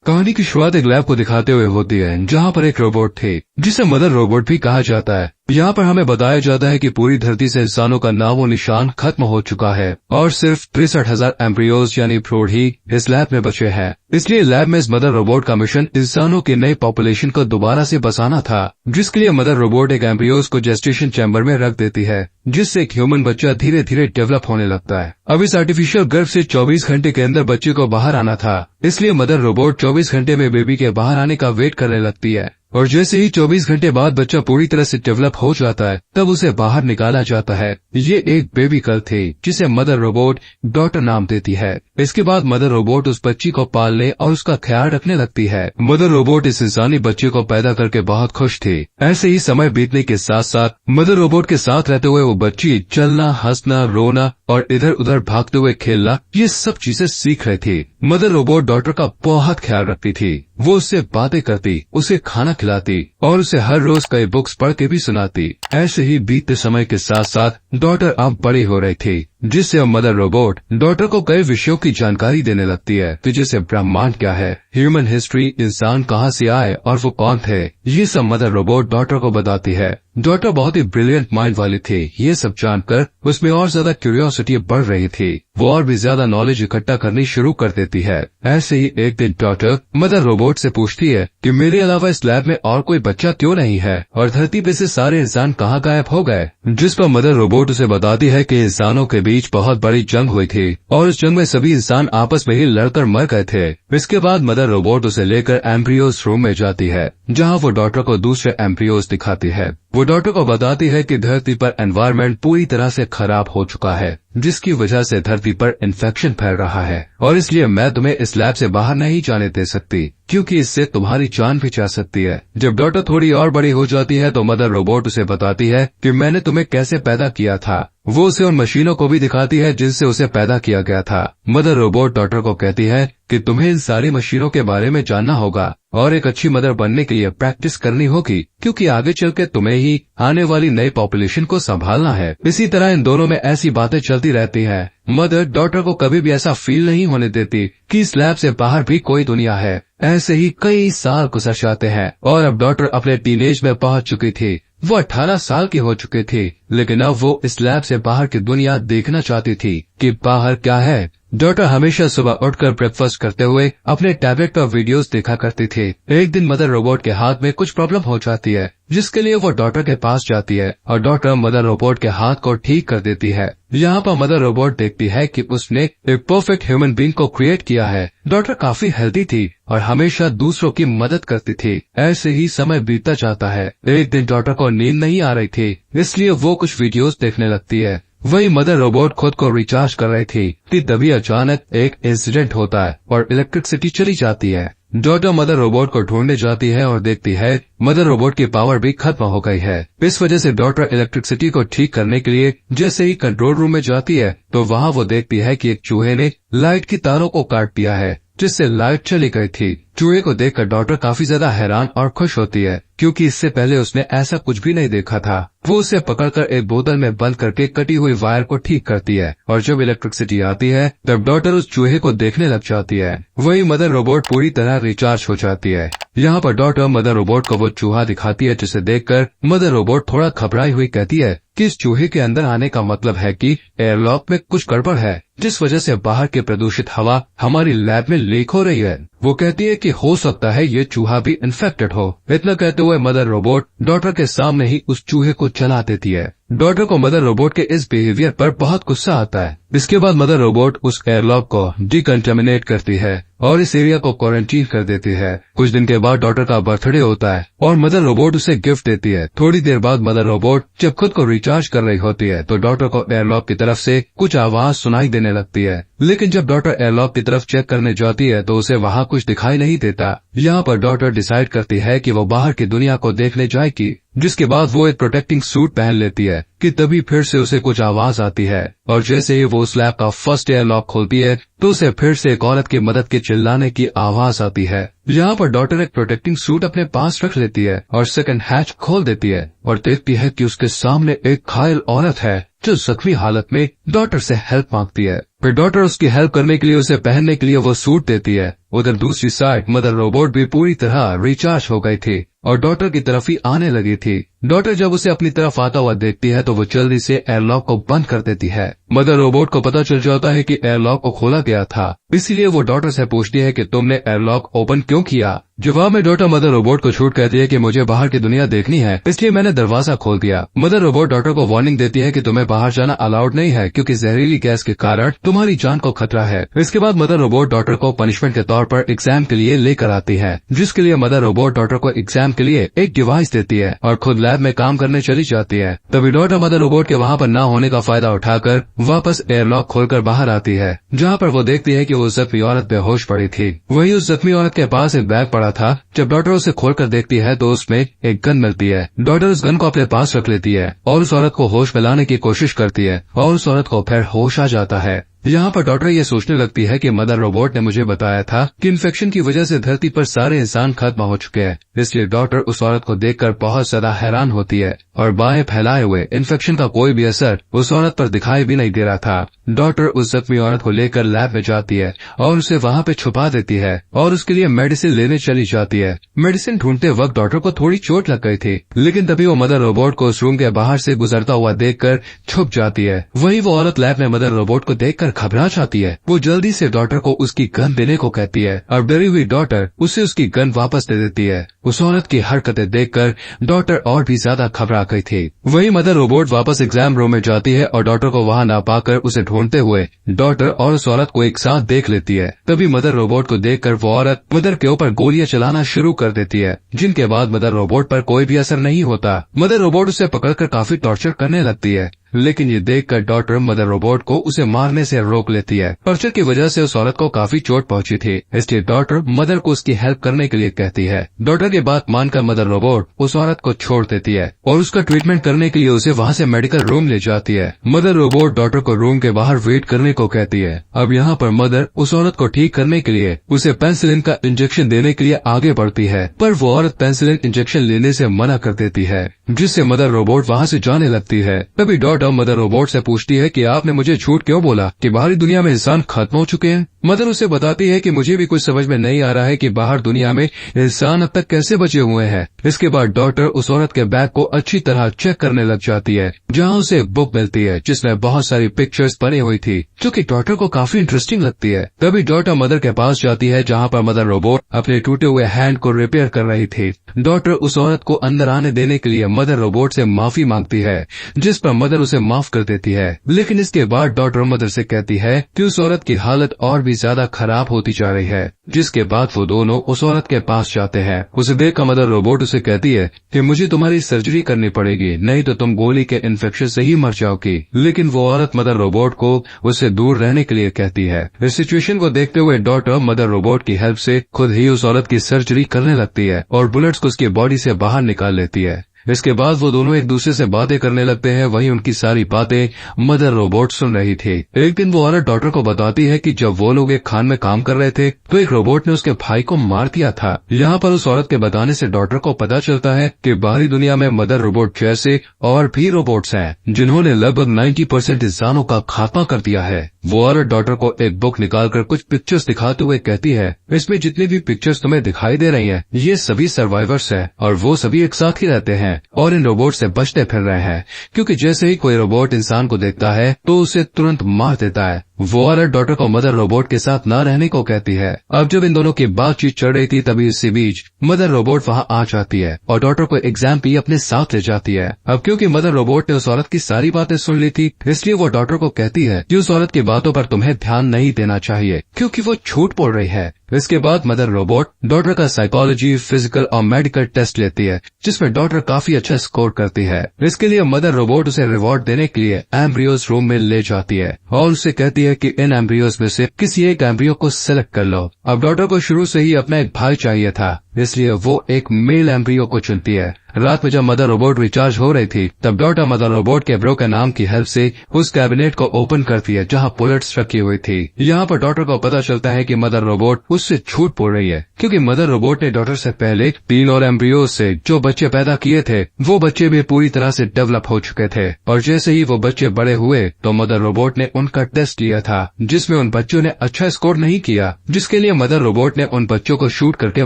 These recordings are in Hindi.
कहानी की शुरुआत एक लैब को दिखाते हुए होती है जहाँ पर एक रोबोट थे जिसे मदर रोबोट भी कहा जाता है। यहाँ पर हमें बताया जाता है कि पूरी धरती से इंसानों का नामो निशान खत्म हो चुका है और सिर्फ 63,000 एम्ब्रियोज यानी भ्रूण ही इस लैब में बचे हैं। इसलिए लैब में इस मदर रोबोट का मिशन इंसानों की नई पॉपुलेशन को दोबारा से बसाना था, जिसके लिए मदर रोबोट एक एम्ब्रियोज को जेस्टेशन चैम्बर में रख देती है, जिससे एक ह्यूमन बच्चा धीरे धीरे डेवलप होने लगता है। अब इस आर्टिफिशियल गर्भ से 24 घंटे के अंदर बच्चे को बाहर आना था, इसलिए मदर रोबोट 24 घंटे में बेबी के बाहर आने का वेट करने लगती है और जैसे ही 24 घंटे बाद बच्चा पूरी तरह से डेवलप हो जाता है तब उसे बाहर निकाला जाता है। ये एक बेबी गर्ल थी जिसे मदर रोबोट डॉटर नाम देती है। इसके बाद मदर रोबोट उस बच्ची को पालने और उसका ख्याल रखने लगती है। मदर रोबोट इस इंसानी बच्चे को पैदा करके बहुत खुश थी। ऐसे ही समय बीतने के साथ साथ मदर रोबोट के साथ रहते हुए वो बच्ची चलना, हंसना, रोना और इधर उधर भागते हुए खेलना, ये सब चीजें सीख रही थी। मदर रोबोट डॉटर का बहुत ख्याल रखती थी। वो उससे बातें करती, उसे खाना खिलाती और उसे हर रोज कई बुक्स पढ़ के भी सुनाती। ऐसे ही बीतते समय के साथ साथ डॉटर अब बड़ी हो रही थी, जिससे अब मदर रोबोट डॉटर को कई विषयों की जानकारी देने लगती है, तो जैसे ब्रह्मांड क्या है, ह्यूमन हिस्ट्री, इंसान कहाँ से आए और वो कौन थे, ये सब मदर रोबोट डॉटर को बताती है। डॉटर बहुत ही ब्रिलियंट माइंड वाली थी। ये सब जानकर उसमें और ज्यादा क्यूरियोसिटी बढ़ रही थी। वो और भी ज्यादा नॉलेज इकट्ठा करनी शुरू कर देती है। ऐसे ही एक दिन डॉटर मदर रोबोट से पूछती है कि मेरे अलावा इस लैब में और कोई बच्चा क्यों नहीं है और धरती पे से सारे इंसान कहाँ गायब हो गए। जिस पर मदर रोबोट उसे बताती है कि इंसानों के बीच बहुत बड़ी जंग हुई थी और उस जंग में सभी इंसान आपस में ही लड़कर मर गए थे। इसके बाद मदर रोबोट उसे लेकर एम्ब्रियोज रूम में जाती है, जहाँ वो डॉटर को दूसरे एम्ब्रियोज दिखाती है। वो डॉटर को बताती है कि धरती पर एनवायरनमेंट पूरी तरह से खराब हो चुका है, जिसकी वजह से धरती पर इन्फेक्शन फैल रहा है और इसलिए मैं तुम्हें इस लैब से बाहर नहीं जाने दे सकती, क्योंकि इससे तुम्हारी जान भी जा सकती है। जब डॉटर थोड़ी और बड़ी हो जाती है तो मदर रोबोट उसे बताती है कि मैंने तुम्हें कैसे पैदा किया था। वो उसे उन मशीनों को भी दिखाती है जिनसे उसे पैदा किया गया था। मदर रोबोट डॉटर को कहती है कि तुम्हें इन सारी मशीनों के बारे में जानना होगा और एक अच्छी मदर बनने के लिए प्रैक्टिस करनी होगी, क्योंकि आगे चल के तुम्हें ही आने वाली नई पॉपुलेशन को संभालना है। इसी तरह इन दोनों में ऐसी बातें चलती रहती है। मदर डॉटर को कभी भी ऐसा फील नहीं होने देती कि इस लैब से बाहर भी कोई दुनिया है। ऐसे ही कई साल गुजर जाते हैं और अब डॉटर अपने टीनेज में पहुंच चुकी थी। वो 18 साल की हो चुकी थी, लेकिन अब वो इस लैब से बाहर की दुनिया देखना चाहती थी कि बाहर क्या है। डॉटर हमेशा सुबह उठकर ब्रेकफास्ट करते हुए अपने टैबलेट पर वीडियोस देखा करती थी। एक दिन मदर रोबोट के हाथ में कुछ प्रॉब्लम हो जाती है, जिसके लिए वो डॉटर के पास जाती है और डॉटर मदर रोबोट के हाथ को ठीक कर देती है। यहाँ पर मदर रोबोट देखती है कि उसने एक परफेक्ट ह्यूमन बीइंग को क्रिएट किया है। डॉटर काफी हेल्दी थी और हमेशा दूसरों की मदद करती थी। ऐसे ही समय बीतता जाता है। एक दिन डॉटर को नींद नहीं आ रही थी, इसलिए वो कुछ वीडियोस देखने लगती है। वही मदर रोबोट खुद को रिचार्ज कर रही थी कि तभी अचानक एक इंसिडेंट होता है और इलेक्ट्रिसिटी चली जाती है। डॉटर मदर रोबोट को ढूंढने जाती है और देखती है मदर रोबोट की पावर भी खत्म हो गई है। इस वजह से डॉटर इलेक्ट्रिसिटी को ठीक करने के लिए जैसे ही कंट्रोल रूम में जाती है तो वहाँ वो देखती है कि एक चूहे ने लाइट की तारों को काट दिया है, जिससे लाइट चली गई थी। चूहे को देखकर डॉटर काफी ज्यादा हैरान और खुश होती है, क्योंकि इससे पहले उसने ऐसा कुछ भी नहीं देखा था। वो उसे पकड़कर एक बोतल में बंद करके कटी हुई वायर को ठीक करती है और जब इलेक्ट्रिसिटी आती है तब डॉटर उस चूहे को देखने लग जाती है। वही मदर रोबोट पूरी तरह रिचार्ज हो जाती है। यहाँ पर डॉटर मदर रोबोट को वो चूहा दिखाती है, जिसे देखकर मदर रोबोट थोड़ा घबराई हुई कहती है कि इस चूहे के अंदर आने का मतलब है कि एयरलॉक में कुछ गड़बड़ है, जिस वजह से बाहर की प्रदूषित हवा हमारी लैब में लीक हो रही है। वो कहती है कि हो सकता है ये चूहा भी इन्फेक्टेड हो। इतना कहते हुए मदर रोबोट डॉटर के सामने ही उस चूहे को जला देती है। डॉटर को मदर रोबोट के इस बिहेवियर पर बहुत गुस्सा आता है। इसके बाद मदर रोबोट उस एयरलॉक को डिकंटामिनेट करती है और इस एरिया को क्वारंटीन कर देती है। कुछ दिन के बाद डॉटर का बर्थडे होता है और मदर रोबोट उसे गिफ्ट देती है। थोड़ी देर बाद मदर रोबोट जब खुद को रिचार्ज कर रही होती है तो डॉटर को एयरलॉक की तरफ से कुछ आवाज सुनाई देने लगती है, लेकिन जब डॉटर एयरलॉक की तरफ चेक करने जाती है तो उसे वहाँ कुछ दिखाई नहीं देता। यहाँ पर डॉटर डिसाइड करती है कि वो बाहर की दुनिया को देखने जाएगी, जिसके बाद वो एक प्रोटेक्टिंग सूट पहन लेती है कि तभी फिर से उसे कुछ आवाज आती है और जैसे ही वो उस लैब का फर्स्ट एयरलॉक खोलती है तो उसे फिर से एक औरत की मदद के चिल्लाने की आवाज आती है। यहाँ पर डॉटर एक प्रोटेक्टिंग सूट अपने पास रख लेती है और सेकंड हैच खोल देती है और देखती है कि उसके सामने एक घायल औरत है जो जख्मी हालत में डॉटर से हेल्प मांगती है। फिर डॉटर उसकी हेल्प करने के लिए उसे पहनने के लिए वो सूट देती है। उधर दूसरी साइड मदर रोबोट भी पूरी तरह रिचार्ज हो गई थी और डॉटर की तरफ ही आने लगी थी। डॉटर जब उसे अपनी तरफ आता हुआ देखती है तो वो जल्दी से एयरलॉक को बंद कर देती है। मदर रोबोट को पता चल जाता है कि एयरलॉक को खोला गया था, इसीलिए वो डॉटर से पूछती है कि तुमने एयरलॉक ओपन क्यों किया। जवाब में डॉटर मदर रोबोट को छूट कहती है कि मुझे बाहर की दुनिया देखनी है, इसलिए मैंने दरवाजा खोल दिया। मदर रोबोट डॉटर को वार्निंग देती है कि तुम्हें बाहर जाना अलाउड नहीं है क्योंकि जहरीली गैस के कारण तुम्हारी जान को खतरा है। इसके बाद मदर रोबोट डॉटर को पनिशमेंट के तौर पर एग्जाम के लिए लेकर आती है, जिसके लिए मदर रोबोट डॉटर को एग्जाम के लिए एक डिवाइस देती है और खुद लैब में काम करने चली जाती है। तभी डॉटर मदर रोबोट के वहाँ पर न होने का फायदा उठाकर वापस एयरलॉक खोलकर बाहर आती है, जहाँ पर वो देखती है कि वो जख्मी औरत बेहोश पड़ी थी। वही उस जख्मी औरत के पास एक बैग पड़ा था। जब डॉटर उसे खोलकर देखती है तो उसमें एक गन मिलती है। डॉटर उस गन को अपने पास रख लेती है और उस औरत को होश में लाने की कोशिश करती है और उस औरत को फिर होश आ जाता है। यहाँ पर डॉक्टर ये सोचने लगती है कि मदर रोबोट ने मुझे बताया था कि इन्फेक्शन की वजह से धरती पर सारे इंसान खत्म हो चुके हैं, इसलिए डॉक्टर उस औरत को देखकर बहुत ज्यादा हैरान होती है और बाएं फैलाए हुए इन्फेक्शन का कोई भी असर उस औरत पर दिखाई भी नहीं दे रहा था। डॉक्टर उस जख्मी औरत को लेकर लैब में जाती है और उसे वहाँ पे छुपा देती है और उसके लिए मेडिसिन लेने चली जाती है। मेडिसिन ढूंढते वक्त डॉक्टर को थोड़ी चोट लग गई थी, लेकिन तभी वो मदर रोबोट को उस रूम के बाहर से गुजरता हुआ देखकर छुप जाती है। वही वो औरत लैब में मदर रोबोट को देखकर घबरा जाती है। वो जल्दी से डॉटर को उसकी गन देने को कहती है और डरी हुई डॉटर उसे उसकी गन वापस दे देती है। उस औरत की हरकतें देखकर डॉटर और भी ज्यादा घबरा गई थी। वही मदर रोबोट वापस एग्जाम रूम में जाती है और डॉटर को वहाँ ना पाकर उसे ढूंढते हुए डॉटर और उस औरत को एक साथ देख लेती है। तभी मदर रोबोट को देखकर वो औरत मदर के ऊपर गोलियां चलाना शुरू कर देती है, जिनके बाद मदर रोबोट पर कोई भी असर नहीं होता। मदर रोबोट उसे पकड़कर काफी टॉर्चर करने लगती है, लेकिन ये देखकर डॉटर मदर रोबोट को उसे मारने से रोक लेती है। टॉर्चर की वजह से उस औरत को काफी चोट पहुंची थी, इसलिए डॉटर मदर को उसकी हेल्प करने के लिए कहती है। डॉटर की बात मानकर मदर रोबोट उस औरत को छोड़ देती है और उसका ट्रीटमेंट करने के लिए उसे वहाँ से मेडिकल रूम ले जाती है। मदर रोबोट डॉटर को रूम के बाहर वेट करने को कहती है। अब यहाँ पर मदर उस औरत को ठीक करने के लिए उसे पेनिसिलिन का इंजेक्शन देने के लिए आगे बढ़ती है, पर वो औरत पेनिसिलिन इंजेक्शन लेने से मना कर देती है, जिससे मदर रोबोट वहाँ से जाने लगती है। तभी डॉटर मदर रोबोट से पूछती है कि आपने मुझे झूठ क्यों बोला कि बाहरी दुनिया में इंसान खत्म हो चुके हैं। मदर उसे बताती है कि मुझे भी कुछ समझ में नहीं आ रहा है कि बाहर दुनिया में इंसान अब तक कैसे बचे हुए हैं। इसके बाद डॉटर उस औरत के बैग को अच्छी तरह चेक करने लग जाती है, जहाँ उसे एक बुक मिलती है जिसमें बहुत सारी पिक्चर्स बनी हुई थी, जो कि डॉटर को काफी इंटरेस्टिंग लगती है। तभी डॉटर मदर के पास जाती है, जहाँ पर मदर रोबोट अपने टूटे हुए हैंड को रिपेयर कर रही थी। डॉटर उस औरत को अंदर आने देने के लिए मदर रोबोट से माफी मांगती है, जिस पर मदर उसे माफ कर देती है। लेकिन इसके बाद डॉटर मदर से कहती है कि उस औरत की हालत और भी ज्यादा खराब होती जा रही है, जिसके बाद वो दोनों उस औरत के पास जाते हैं। उसे देखकर मदर रोबोट उसे कहती है कि मुझे तुम्हारी सर्जरी करनी पड़ेगी, नहीं तो तुम गोली के इन्फेक्शन से ही मर जाओगी। लेकिन वो औरत मदर रोबोट को उससे दूर रहने के लिए कहती है। इस सिचुएशन को देखते हुए डॉटर मदर रोबोट की हेल्प से खुद ही उस औरत की सर्जरी करने लगती है और बुलेट्स को उसकी बॉडी से बाहर निकाल लेती है। इसके बाद वो दोनों एक दूसरे से बातें करने लगते हैं। वहीं उनकी सारी बातें मदर रोबोट सुन रही थी। एक दिन वो औरत डॉक्टर को बताती है कि जब वो लोग एक खान में काम कर रहे थे तो एक रोबोट ने उसके भाई को मार दिया था। यहाँ पर उस औरत के बताने से डॉक्टर को पता चलता है कि बाहरी दुनिया में मदर रोबोट जैसे और भी रोबोट्स हैं, जिन्होंने लगभग 90% इंसानों का खात्मा कर दिया है। वो औरत डॉक्टर को एक बुक निकालकर कुछ पिक्चर्स दिखाते हुए कहती है, इसमें जितनी भी पिक्चर्स तुम्हें दिखाई दे रही हैं, ये सभी सर्वाइवर्स हैं और वो सभी एक साथ ही रहते हैं और इन रोबोट से बचते फिर रहे हैं, क्योंकि जैसे ही कोई रोबोट इंसान को देखता है तो उसे तुरंत मार देता है। वो औरत डॉक्टर को मदर रोबोट के साथ न रहने को कहती है। अब जब इन दोनों की बातचीत चल रही थी तभी इसी बीच मदर रोबोट वहाँ आ जाती है और डॉक्टर को एग्जाम पे अपने साथ ले जाती है। अब क्योंकि मदर रोबोट ने उस औरत की सारी बातें सुन ली थी, इसलिए वो डॉक्टर को कहती है कि उस औरत की बातों पर तुम्हें ध्यान नहीं देना चाहिए क्योंकि वो झूठ बोल रही है। इसके बाद मदर रोबोट डॉक्टर का साइकोलॉजी, फिजिकल और मेडिकल टेस्ट लेती है, जिसमें डॉक्टर काफी अच्छा स्कोर करती है। इसके लिए मदर रोबोट उसे रिवॉर्ड देने के लिए एम्ब्रियोस रूम में ले जाती है और उसे कहती है कि इन एम्ब्रियोस में से किसी एक एम्ब्रियो को सिलेक्ट कर लो। अब डॉक्टर को शुरू से ही अपना एक भाई चाहिए था, इसलिए वो एक मेल एम्ब्रियो को चुनती है। रात में जब मदर रोबोट रिचार्ज हो रही थी तब डॉटर मदर रोबोट के ब्रोकन आर्म की हेल्प से उस कैबिनेट को ओपन करती है जहाँ बुलेट्स रखी हुई थी। यहाँ पर डॉटर को पता चलता है कि मदर रोबोट उससे झूठ बोल रही है, क्योंकि मदर रोबोट ने डॉटर से पहले 3 और एम्ब्रियोज से जो बच्चे पैदा किए थे वो बच्चे भी पूरी तरह से डेवलप हो चुके थे। और जैसे ही वो बच्चे बड़े हुए तो मदर रोबोट ने उनका टेस्ट लिया था, जिसमें उन बच्चों ने अच्छा स्कोर नहीं किया, जिसके लिए मदर रोबोट ने उन बच्चों को शूट करके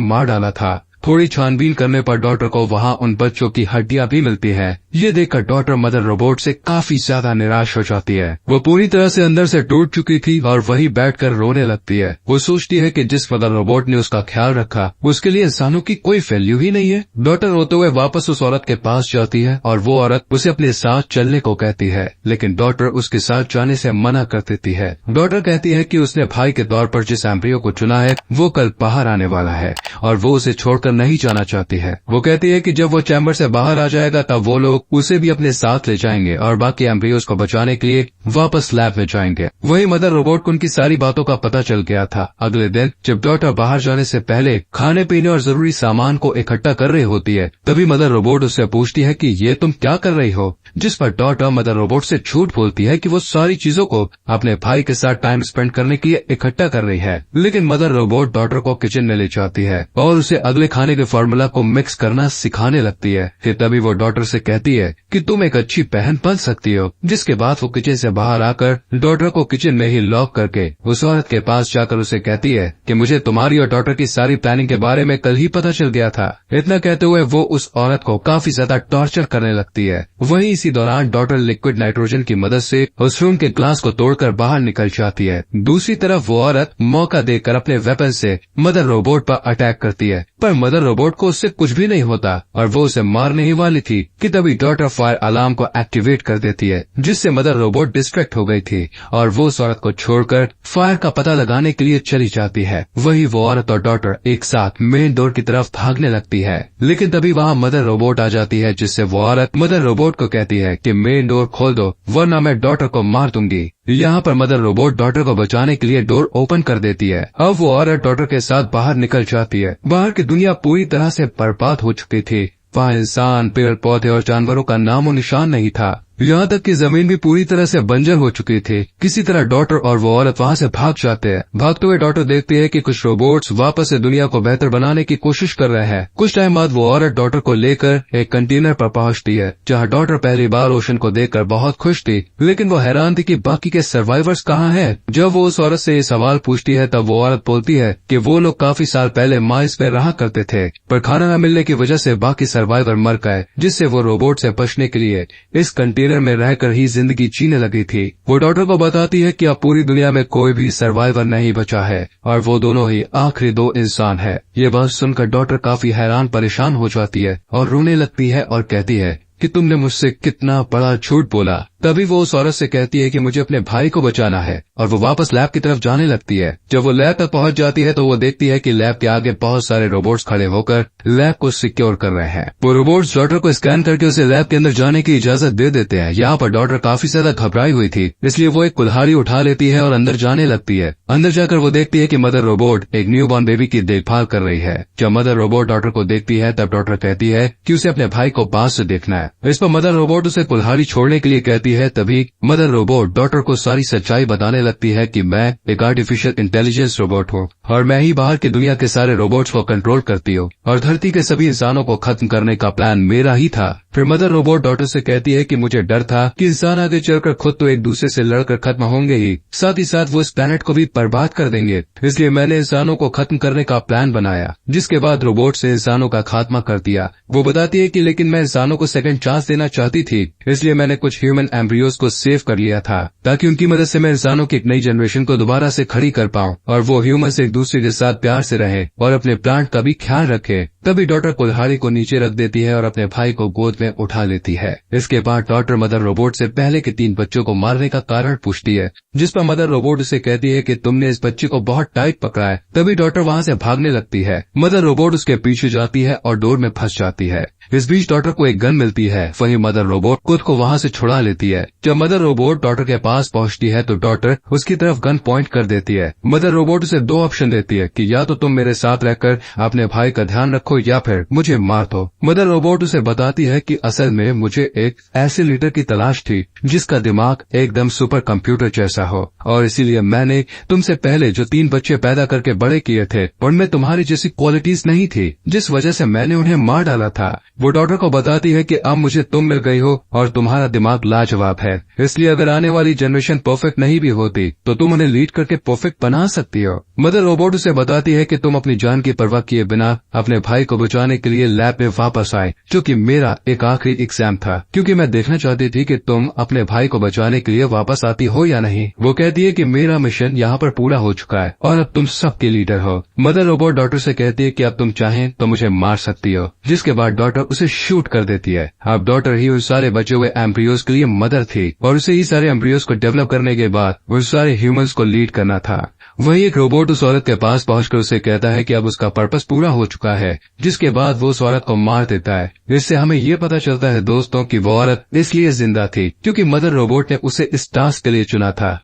मार डाला था। थोड़ी छानबीन करने पर डॉटर को वहाँ उन बच्चों की हड्डियां भी मिलती है। ये देखकर डॉटर मदर रोबोट से काफी ज्यादा निराश हो जाती है। वो पूरी तरह से अंदर से टूट चुकी थी और वहीं बैठकर रोने लगती है। वो सोचती है कि जिस मदर रोबोट ने उसका ख्याल रखा उसके लिए इंसानों की कोई वैल्यू ही नहीं है। डॉटर रोते हुए वापस उस औरत के पास जाती है और वो औरत उसे अपने साथ चलने को कहती है, लेकिन डॉटर उसके साथ जाने से मना कर देती है। डॉटर कहती है कि उसने भाई के तौर पर जिस एम्ब्रियो को चुना है वो कल बाहर आने वाला है और वो उसे छोड़कर नहीं जाना चाहती है। वो कहती है कि जब वो चैम्बर से बाहर आ जाएगा तब वो लोग उसे भी अपने साथ ले जाएंगे और बाकी एम्ब्रियोज को बचाने के लिए वापस लैब में जाएंगे। वही मदर रोबोट को उनकी सारी बातों का पता चल गया था। अगले दिन जब डॉटर बाहर जाने से पहले खाने पीने और जरूरी सामान को इकट्ठा कर रही होती है तभी मदर रोबोट उससे पूछती है कि ये तुम क्या कर रही हो, जिस पर डॉटर मदर रोबोट से झूठ बोलती है कि वो सारी चीजों को अपने भाई के साथ टाइम स्पेंड करने के लिए इकट्ठा कर रही है। लेकिन मदर रोबोट डॉटर को किचन में ले जाती है और उसे अगले खाने के फॉर्मूला को मिक्स करना सिखाने लगती है। फिर तभी वो डॉटर से कहती है कि तुम एक अच्छी बहन बन सकती हो। जिसके बाद वो किचन से बाहर आकर डॉटर को किचन में ही लॉक करके उस औरत के पास जाकर उसे कहती है कि मुझे तुम्हारी और डॉटर की सारी प्लानिंग के बारे में कल ही पता चल गया था। इतना कहते हुए वो उस औरत को काफी ज्यादा टॉर्चर करने लगती है। वहीं इसी दौरान डॉटर लिक्विड नाइट्रोजन की मदद से उस रूम के ग्लास को तोड़कर बाहर निकल जाती है। दूसरी तरफ वो औरत मौका देकर अपने वेपन से मदर रोबोट पर अटैक करती है, पर मदर रोबोट को उससे कुछ भी नहीं होता और वो उसे मारने ही वाली थी कि तभी डॉटर फायर अलार्म को एक्टिवेट कर देती है, जिससे मदर रोबोट डिस्ट्रैक्ट हो गई थी और वो उस औरत को छोड़कर फायर का पता लगाने के लिए चली जाती है। वही वो औरत और डॉटर एक साथ मेन डोर की तरफ भागने लगती है, लेकिन तभी वहाँ मदर रोबोट आ जाती है, जिससे वो औरत मदर रोबोट को कहती है कि मेन डोर खोल दो वरना मैं डॉटर को मार दूंगी। यहाँ पर मदर रोबोट डॉटर को बचाने के लिए डोर ओपन कर देती है। अब वो औरत डॉटर के साथ बाहर निकल जाती है। बाहर की दुनिया पूरी तरह से बर्बाद हो चुकी थी। वहाँ इंसान, पेड़ पौधे और जानवरों का नामो निशान नहीं था। यहाँ तक कि जमीन भी पूरी तरह से बंजर हो चुकी थी। किसी तरह डॉटर और वो औरत वहाँ से भाग जाते हैं। भागते हुए डॉटर देखती है कि कुछ रोबोट्स वापस से दुनिया को बेहतर बनाने की कोशिश कर रहे हैं। कुछ टाइम बाद वो औरत डॉटर को लेकर एक कंटेनर पर पहुँचती है, जहाँ डॉटर पहली बार ओशन को देखकर बहुत खुश थी, लेकिन वो हैरान थी कि बाकी के सर्वाइवर्स कहाँ हैं। जब वो उस औरत से ये सवाल पूछती है तब वो औरत बोलती है कि वो लोग काफी साल पहले मार्स पे रहा करते थे, पर खाना न मिलने की वजह से बाकी सर्वाइवर मर गए, जिससे वो रोबोट से बचने के लिए इस कंटेनर में रहकर ही जिंदगी जीने लगी थी। वो डॉटर को बताती है कि अब पूरी दुनिया में कोई भी सर्वाइवर नहीं बचा है और वो दोनों ही आखिरी 2 इंसान है। ये बात सुनकर डॉटर काफी हैरान परेशान हो जाती है और रोने लगती है और कहती है कि तुमने मुझसे कितना बड़ा झूठ बोला। तभी वो उस औरत से कहती है कि मुझे अपने भाई को बचाना है और वो वापस लैब की तरफ जाने लगती है। जब वो लैब तक पहुंच जाती है तो वो देखती है कि लैब के आगे बहुत सारे रोबोट्स खड़े होकर लैब को सिक्योर कर रहे हैं। वो रोबोट्स डॉटर को स्कैन करके उसे लैब के अंदर जाने की इजाजत दे देते हैं। यहाँ पर डॉटर काफी ज्यादा घबराई हुई थी, इसलिए वो एक कुल्हाड़ी उठा लेती है और अंदर जाने लगती है। अंदर जाकर वो देखती है कि मदर रोबोट एक न्यूबॉर्न बेबी की देखभाल कर रही है। जब मदर रोबोट डॉटर को देखती है तब डॉटर कहती है कि उसे अपने भाई को पास से देखना है। इस पर मदर रोबोट उसे कुल्हाड़ी छोड़ने के लिए कहती है। तभी मदर रोबोट डॉटर को सारी सच्चाई बताने लगती है कि मैं एक आर्टिफिशियल इंटेलिजेंस रोबोट हूँ और मैं ही बाहर की दुनिया के सारे रोबोट्स को कंट्रोल करती हूँ और धरती के सभी इंसानों को खत्म करने का प्लान मेरा ही था। फिर मदर रोबोट डॉटर से कहती है कि मुझे डर था कि इंसान आगे चलकर खुद तो एक दूसरे से लड़कर खत्म होंगे ही, साथ ही साथ वो इस प्लैनेट को भी बर्बाद कर देंगे, इसलिए मैंने इंसानों को खत्म करने का प्लान बनाया, जिसके बाद रोबोट से इंसानों का खात्मा कर दिया। वो बताती है कि लेकिन मैं इंसानों को सेकंड चांस देना चाहती थी, इसलिए मैंने कुछ ह्यूमन एम्ब्रियोज को सेव कर लिया था ताकि उनकी मदद से मैं इंसानों की एक नई जनरेशन को दोबारा से खड़ी कर पाऊं और वो ह्यूमन से एक दूसरे के साथ प्यार से रहे और अपने प्लांट का भी ख्याल रखे। तभी डॉटर कुल्हाड़ी को नीचे रख देती है और अपने भाई को गोद में उठा लेती है। इसके बाद डॉटर मदर रोबोट से पहले के 3 बच्चों को मारने का कारण पूछती है, जिस पर मदर रोबोट उसे कहती है कि तुमने इस बच्चे को बहुत टाइट पकड़ा है। तभी डॉटर वहाँ से भागने लगती है। मदर रोबोट उसके पीछे जाती है और डोर में फंस जाती है। इस बीच डॉटर को एक गन मिलती है, वहीं मदर रोबोट खुद को वहाँ से छुड़ा लेती है। जब मदर रोबोट डॉटर के पास पहुँचती है तो डॉटर उसकी तरफ गन पॉइंट कर देती है। मदर रोबोट उसे 2 ऑप्शन देती है कि या तो तुम मेरे साथ रहकर अपने भाई का ध्यान रखो रखो या फिर मुझे मार दो। मदर रोबोट उसे बताती है कि असल में मुझे एक ऐसे लीडर की तलाश थी जिसका दिमाग एकदम सुपर कंप्यूटर जैसा हो, और इसीलिए मैंने तुमसे पहले जो 3 बच्चे पैदा करके बड़े किए थे उनमें तुम्हारी जैसी क्वालिटीज नहीं थी, जिस वजह से मैंने उन्हें मार डाला था। वो डॉटर को बताती है कि अब मुझे तुम मिल गई हो और तुम्हारा दिमाग लाजवाब है, इसलिए अगर आने वाली जनरेशन परफेक्ट नहीं भी होती तो तुम उन्हें लीड करके परफेक्ट बना सकती हो। मदर रोबोट उसे बताती है कि तुम अपनी जान की परवाह किए बिना अपने भाई को बचाने के लिए लैब में वापस आए, जो कि मेरा एक आखिरी एग्जाम था, क्योंकि मैं देखना चाहती थी कि तुम अपने भाई को बचाने के लिए वापस आती हो या नहीं। वो कहती है कि मेरा मिशन यहाँ पर पूरा हो चुका है और अब तुम सबके लीडर हो। मदर रोबोट डॉटर से कहती है कि अब तुम चाहें तो मुझे मार सकती हो, जिसके बाद डॉटर उसे शूट कर देती है। अब डॉटर ही उस सारे बचे हुए एम्ब्रियोज के लिए मदर थी और उसे ही सारे एम्ब्रियोज को डेवलप करने के बाद वो सारे ह्यूमंस को लीड करना था। वही एक रोबोट उस औरत के पास पहुंचकर उसे कहता है कि अब उसका पर्पस पूरा हो चुका है, जिसके बाद वो उस औरत को मार देता है। इससे हमें ये पता चलता है दोस्तों कि वो औरत इसलिए जिंदा थी क्योंकि मदर रोबोट ने उसे इस टास्क के लिए चुना था।